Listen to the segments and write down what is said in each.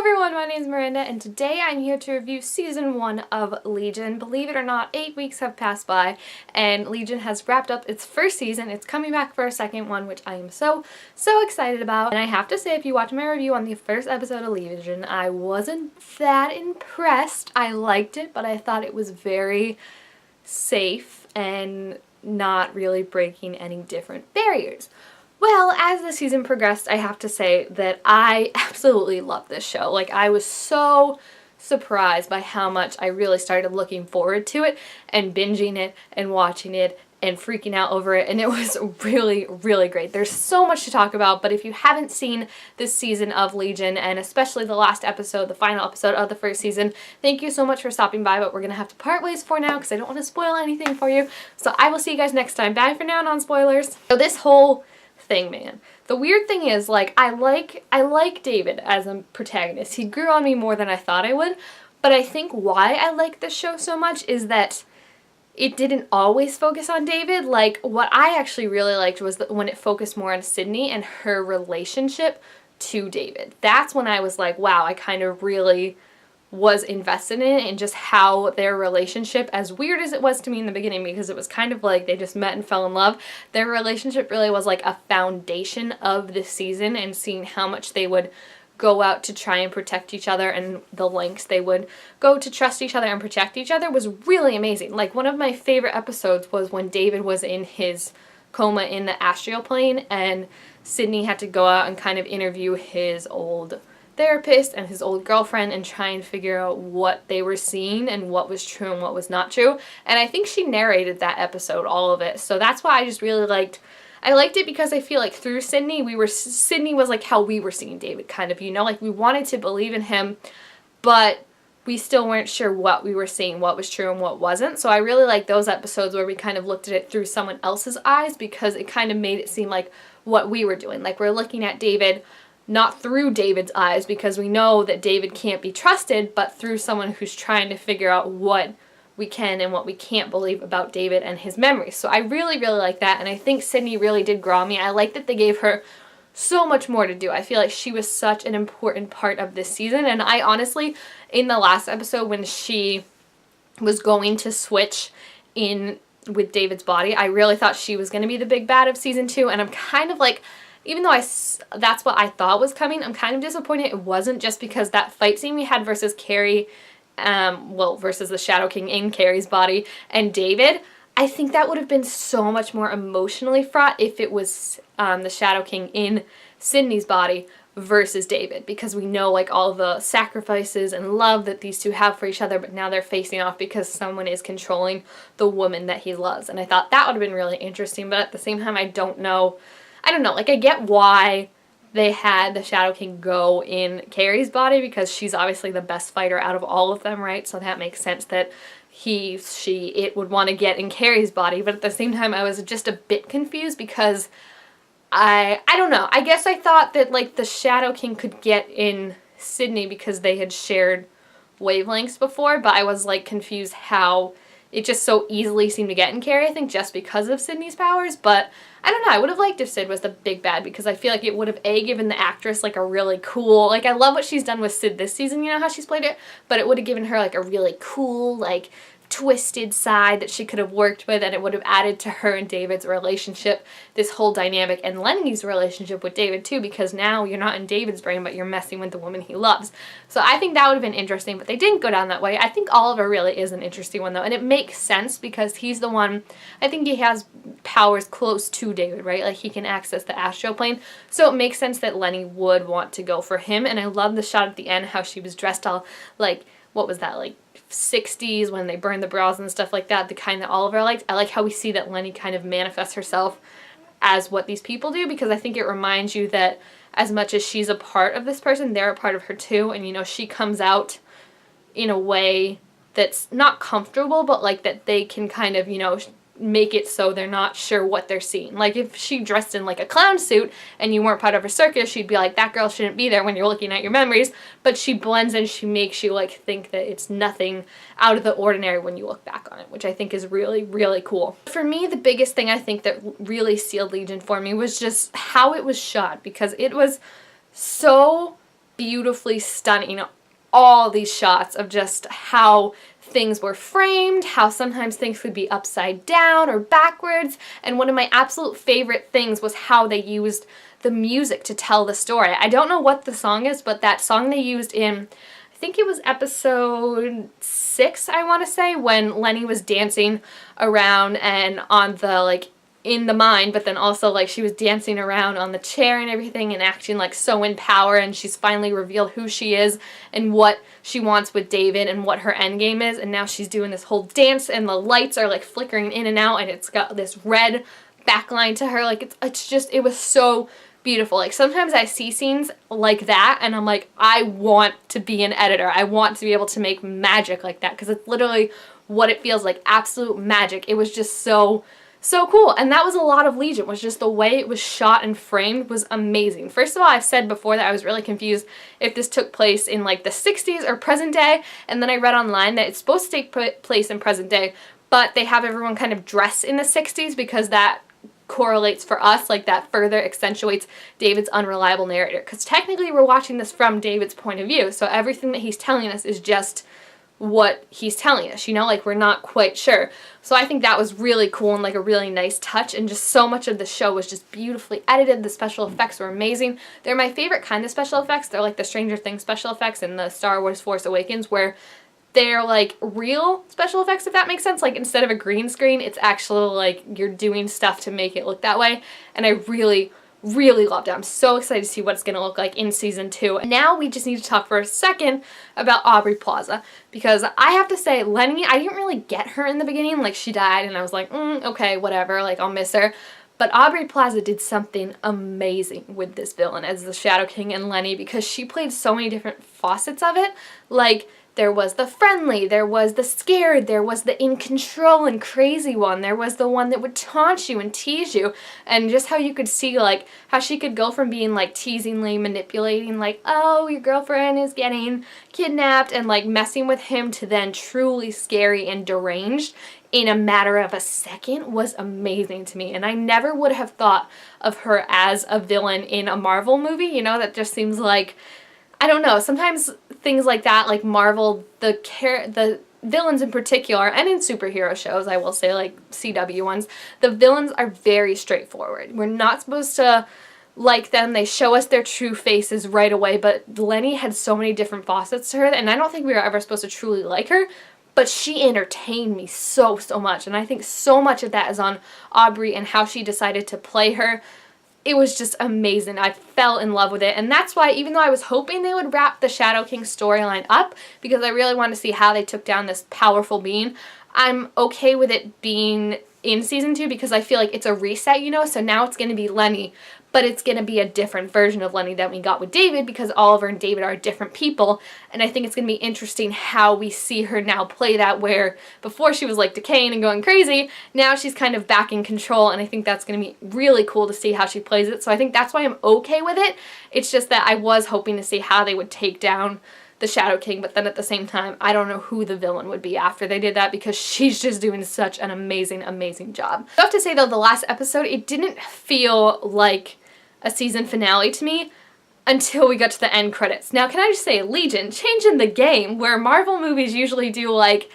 everyone, my name is Miranda, and today I'm here to review Season 1 of Legion. Believe it or not, 8 weeks have passed by, and Legion has wrapped up its first season. It's coming back for a second one, which I am so excited about. And I have to say, if you watch my review on the first episode of Legion, I wasn't that impressed. I liked it, but I thought it was very safe and not really breaking any different barriers. Well, as the season progressed, I have to say that I absolutely loved this show. Like, I was so surprised by how much I really started looking forward to it and binging it and watching it and freaking out over it, and it was really, really great. There's so much to talk about, but if you haven't seen this season of Legion, and especially the last episode, the final episode of the first season, thank you so much for stopping by, but we're gonna have to part ways for now because I don't want to spoil anything for you. So I will see you guys next time. Bye for now, non-spoilers. So this whole thing, man. The weird thing is, like, I like David as a protagonist. He grew on me more than I thought I would, but I think why I like this show so much is that it didn't always focus on David. Like, what I actually really liked was that when it focused more on Sydney and her relationship to David. That's when I was like, wow, I kind of really was invested in it and just how their relationship, as weird as it was to me in the beginning because it was kind of like they just met and fell in love, their relationship really was like a foundation of this season, and seeing how much they would go out to try and protect each other and the lengths they would go to trust each other and protect each other was really amazing. Like, one of my favorite episodes was when David was in his coma in the astral plane and Sydney had to go out and kind of interview his old therapist and his old girlfriend and try and figure out what they were seeing and what was true and what was not true. And I think she narrated that episode, all of it. So that's why I just really liked it, because I feel like through Sydney, Sydney was like how we were seeing David, kind of, you know, like we wanted to believe in him, but we still weren't sure what we were seeing, what was true and what wasn't. So I really like those episodes where we kind of looked at it through someone else's eyes, because it kind of made it seem like what we were doing. Like, we're looking at David not through David's eyes, because we know that David can't be trusted, but through someone who's trying to figure out what we can and what we can't believe about David and his memories. So I really, really like that, and I think Sydney really did grow on me. I like that they gave her so much more to do. I feel like she was such an important part of this season, and I honestly, in the last episode when she was going to switch in with David's body, I really thought she was going to be the big bad of season 2, and I'm kind of like, even though that's what I thought was coming, I'm kind of disappointed it wasn't, just because that fight scene we had versus Carrie, versus the Shadow King in Carrie's body and David, I think that would have been so much more emotionally fraught if it was the Shadow King in Sydney's body versus David, because we know, like, all the sacrifices and love that these two have for each other, but now they're facing off because someone is controlling the woman that he loves. And I thought that would have been really interesting, but at the same time, I don't know, like, I get why they had the Shadow King go in Carrie's body, because she's obviously the best fighter out of all of them, right? So that makes sense that it would want to get in Carrie's body, but at the same time, I was just a bit confused because I don't know. I guess I thought that, like, the Shadow King could get in Sydney because they had shared wavelengths before, but I was, like, confused how it just so easily seemed to get in Carrie, I think just because of Sydney's powers. But I don't know, I would have liked if Sid was the big bad, because I feel like it would have given the actress like a really cool, like, I love what she's done with Sid this season, you know how she's played it, but it would have given her like a really cool, like, twisted side that she could have worked with, and it would have added to her and David's relationship, this whole dynamic, and Lenny's relationship with David too, because now you're not in David's brain, but you're messing with the woman he loves. So I think that would have been interesting, but they didn't go down that way. I think Oliver really is an interesting one though, and it makes sense because he's the one, I think he has powers close to David, right? Like, he can access the astral plane, so it makes sense that Lenny would want to go for him. And I love the shot at the end, how she was dressed all like, what was that, like 60s when they burned the brows and stuff like that, the kind that Oliver liked. I like how we see that Lenny kind of manifests herself as what these people do, because I think it reminds you that as much as she's a part of this person, they're a part of her too, and, you know, she comes out in a way that's not comfortable, but like that they can kind of, you know, make it so they're not sure what they're seeing. Like, if she dressed in like a clown suit and you weren't part of her circus, she'd be like, that girl shouldn't be there when you're looking at your memories, but she blends in, she makes you like think that it's nothing out of the ordinary when you look back on it, which I think is really, really cool. For me, the biggest thing I think that really sealed Legion for me was just how it was shot, because it was so beautifully stunning. All these shots of just how things were framed, how sometimes things could be upside down or backwards, and one of my absolute favorite things was how they used the music to tell the story. I don't know what the song is, but that song they used in, I think it was episode 6, I want to say, when Lenny was dancing around and on the, like, in the mine, but then also, like, she was dancing around on the chair and everything and acting, like, so in power, and she's finally revealed who she is and what she wants with David and what her end game is, and now she's doing this whole dance, and the lights are, like, flickering in and out, and it's got this red backline to her. Like, it's just, it was so beautiful. Like, sometimes I see scenes like that, and I'm like, I want to be an editor. I want to be able to make magic like that, because it's literally what it feels like, absolute magic. It was just so cool. And that was a lot of Legion, was just the way it was shot and framed was amazing. First of all, I've said before that I was really confused if this took place in, like, the 60s or present day, and then I read online that it's supposed to take place in present day, but they have everyone kind of dress in the 60s because that correlates for us, like, that further accentuates David's unreliable narrator, because technically we're watching this from David's point of view, so everything that he's telling us is just what he's telling us, you know, like, we're not quite sure. So I think that was really cool and, like, a really nice touch, and just so much of the show was just beautifully edited. The special effects were amazing. They're my favorite kind of special effects. They're like the Stranger Things special effects and the Star Wars Force Awakens, where they're, like, real special effects, if that makes sense. Like, instead of a green screen, it's actually, like, you're doing stuff to make it look that way, and I really loved it. I'm so excited to see what it's going to look like in season 2. Now we just need to talk for a second about Aubrey Plaza, because I have to say, Lenny, I didn't really get her in the beginning. Like, she died and I was like, okay, whatever, like, I'll miss her. But Aubrey Plaza did something amazing with this villain as the Shadow King and Lenny, because she played so many different facets of it. Like, there was the friendly, there was the scared, there was the in control and crazy one, there was the one that would taunt you and tease you, and just how you could see, like, how she could go from being, like, teasingly manipulating, like, oh, your girlfriend is getting kidnapped, and, like, messing with him, to then truly scary and deranged in a matter of a second was amazing to me. And I never would have thought of her as a villain in a Marvel movie, you know, that just seems like, I don't know, sometimes things like that, like Marvel, the villains in particular, and in superhero shows, I will say, like CW ones, the villains are very straightforward. We're not supposed to like them. They show us their true faces right away, but Lenny had so many different facets to her, and I don't think we were ever supposed to truly like her, but she entertained me so much, and I think so much of that is on Aubrey and how she decided to play her. It was just amazing. I fell in love with it, and that's why, even though I was hoping they would wrap the Shadow King storyline up, because I really wanted to see how they took down this powerful being, I'm okay with it being in season 2, because I feel like it's a reset, you know, so now it's going to be Lenny, but it's going to be a different version of Lenny than we got with David, because Oliver and David are different people, and I think it's going to be interesting how we see her now play that, where before she was, like, decaying and going crazy, now she's kind of back in control, and I think that's going to be really cool to see how she plays it, so I think that's why I'm okay with it. It's just that I was hoping to see how they would take down the Shadow King, but then at the same time, I don't know who the villain would be after they did that, because she's just doing such an amazing job. I have to say, though, the last episode, it didn't feel like a season finale to me until we got to the end credits. Now, can I just say, Legion, changing the game, where Marvel movies usually do, like,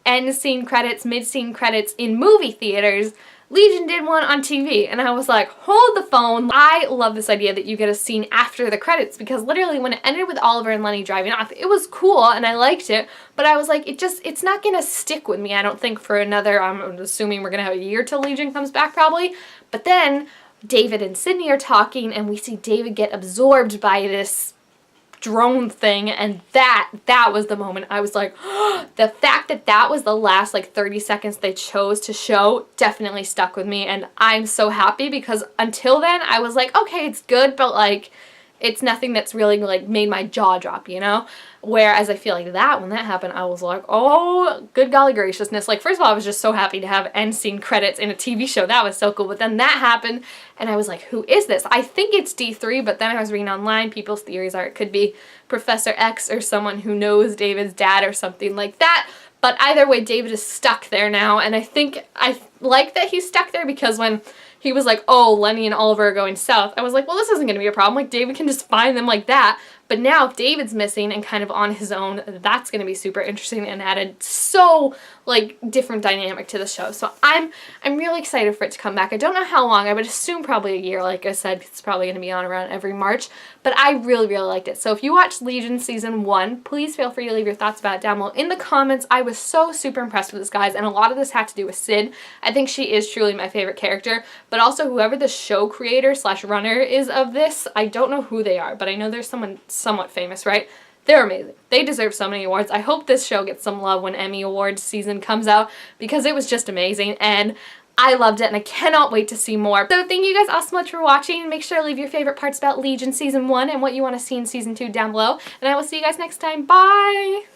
end scene credits, mid-scene credits in movie theaters, Legion did one on TV, and I was like, hold the phone. I love this idea that you get a scene after the credits, because literally when it ended with Oliver and Lenny driving off, it was cool and I liked it, but I was like, it's not gonna stick with me, I don't think, for another, I'm assuming we're gonna have a year till Legion comes back probably. But then David and Sydney are talking, and we see David get absorbed by this drone thing, and that was the moment I was like, oh, the fact that that was the last, like, 30 seconds they chose to show definitely stuck with me, and I'm so happy, because until then I was like, okay, it's good, but, like, it's nothing that's really, like, made my jaw drop, you know? Whereas I feel like that, when that happened, I was like, oh, good golly graciousness. Like, first of all, I was just so happy to have end scene credits in a TV show. That was so cool. But then that happened, and I was like, who is this? I think it's D3, but then I was reading online, people's theories are it could be Professor X or someone who knows David's dad or something like that. But either way, David is stuck there now, and I think I like that he's stuck there, because when he was like, oh, Lenny and Oliver are going south, I was like, well, this isn't going to be a problem. Like, David can just find them like that. But now if David's missing and kind of on his own, that's going to be super interesting and added so like different dynamic to the show. So I'm really excited for it to come back. I don't know how long. I would assume probably a year. Like I said, it's probably going to be on around every March. But I really, really liked it. So if you watched Legion Season 1, please feel free to leave your thoughts about it down below in the comments. I was so super impressed with this, guys, and a lot of this had to do with Sid. I think she is truly my favorite character, but also whoever the show creator / runner is of this, I don't know who they are, but I know there's someone somewhat famous, right? They're amazing. They deserve so many awards. I hope this show gets some love when Emmy Awards season comes out because it was just amazing and I loved it and I cannot wait to see more. So thank you guys all so much for watching. Make sure to leave your favorite parts about Legion Season 1 and what you want to see in Season 2 down below. And I will see you guys next time. Bye!